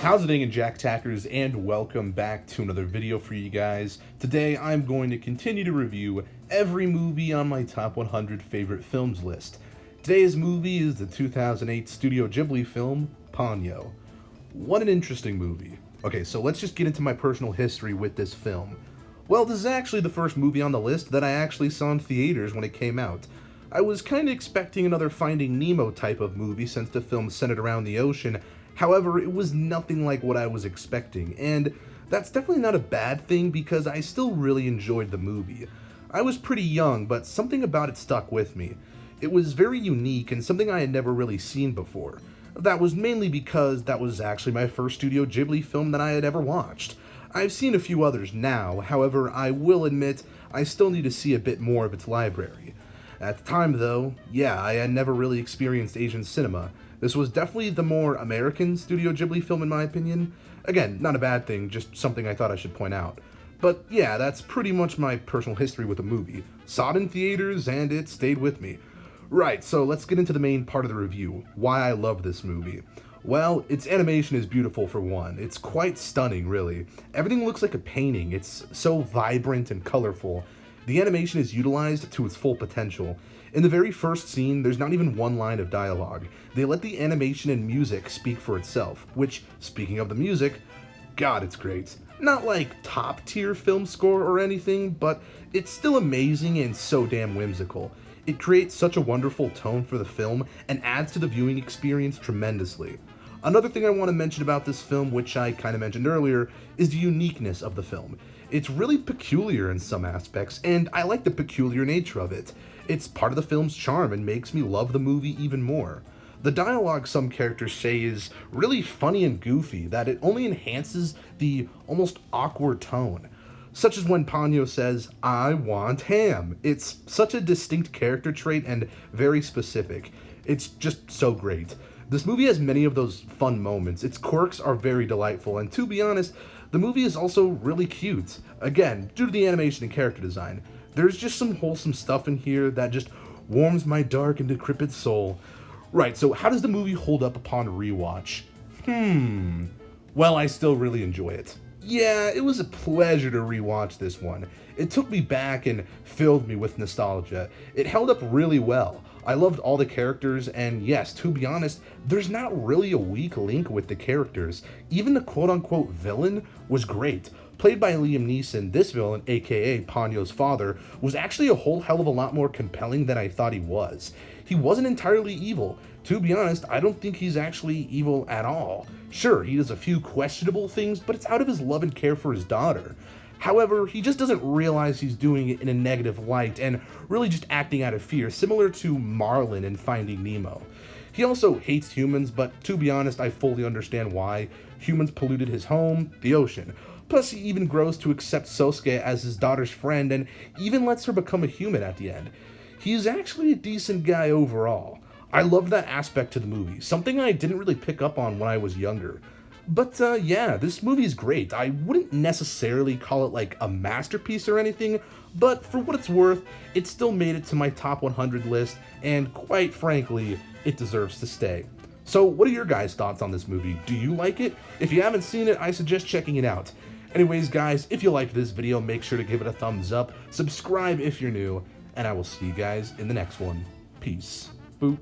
How's it going, Jack Tackers, and welcome back to another video for you guys. Today I'm going to continue to review every movie on my top 100 favorite films list. Today's movie is the 2008 Studio Ghibli film, Ponyo. What an interesting movie. Okay, so let's just get into my personal history with this film. Well, this is actually the first movie on the list that I actually saw in theaters when it came out. I was kinda expecting another Finding Nemo type of movie since the film's centered around the ocean. However, it was nothing like what I was expecting, and that's definitely not a bad thing because I still really enjoyed the movie. I was pretty young, but something about it stuck with me. It was very unique and something I had never really seen before. That was mainly because that was actually my first Studio Ghibli film that I had ever watched. I've seen a few others now, however, I will admit I still need to see a bit more of its library. At the time, though, yeah, I had never really experienced Asian cinema. This was definitely the more American Studio Ghibli film in my opinion. Again, not a bad thing, just something I thought I should point out. But yeah, that's pretty much my personal history with the movie. Saw it in theaters, and it stayed with me. Right, so let's get into the main part of the review, why I love this movie. Well, its animation is beautiful for one. It's quite stunning, really. Everything looks like a painting. It's so vibrant and colorful. The animation is utilized to its full potential. In the very first scene, there's not even one line of dialogue. They let the animation and music speak for itself, which, speaking of the music, God, it's great. Not like top-tier film score or anything, but it's still amazing and so damn whimsical. It creates such a wonderful tone for the film and adds to the viewing experience tremendously. Another thing I want to mention about this film, which I kind of mentioned earlier, is the uniqueness of the film. It's really peculiar in some aspects, and I like the peculiar nature of it. It's part of the film's charm and makes me love the movie even more. The dialogue some characters say is really funny and goofy, that it only enhances the almost awkward tone. Such as when Ponyo says, "I want ham." It's such a distinct character trait and very specific. It's just so great. This movie has many of those fun moments. Its quirks are very delightful, and to be honest, the movie is also really cute. Again, due to the animation and character design. There's just some wholesome stuff in here that just warms my dark and decrepit soul. Right, so how does the movie hold up upon rewatch? Well, I still really enjoy it. Yeah, it was a pleasure to rewatch this one. It took me back and filled me with nostalgia. It held up really well. I loved all the characters, and yes, to be honest, there's not really a weak link with the characters. Even the quote-unquote villain was great. Played by Liam Neeson, this villain, aka Ponyo's father, was actually a whole hell of a lot more compelling than I thought he was. He wasn't entirely evil. To be honest, I don't think he's actually evil at all. Sure, he does a few questionable things, but it's out of his love and care for his daughter. However, he just doesn't realize he's doing it in a negative light and really just acting out of fear, similar to Marlin in Finding Nemo. He also hates humans, but to be honest, I fully understand why. Humans polluted his home, the ocean. Plus, he even grows to accept Sosuke as his daughter's friend and even lets her become a human at the end. He's actually a decent guy overall. I love that aspect to the movie, something I didn't really pick up on when I was younger. But yeah, this movie is great. I wouldn't necessarily call it like a masterpiece or anything, but for what it's worth, it still made it to my top 100 list, and quite frankly, it deserves to stay. So what are your guys' thoughts on this movie? Do you like it? If you haven't seen it, I suggest checking it out. Anyways, guys, if you liked this video, make sure to give it a thumbs up, subscribe if you're new, and I will see you guys in the next one. Peace. Boop.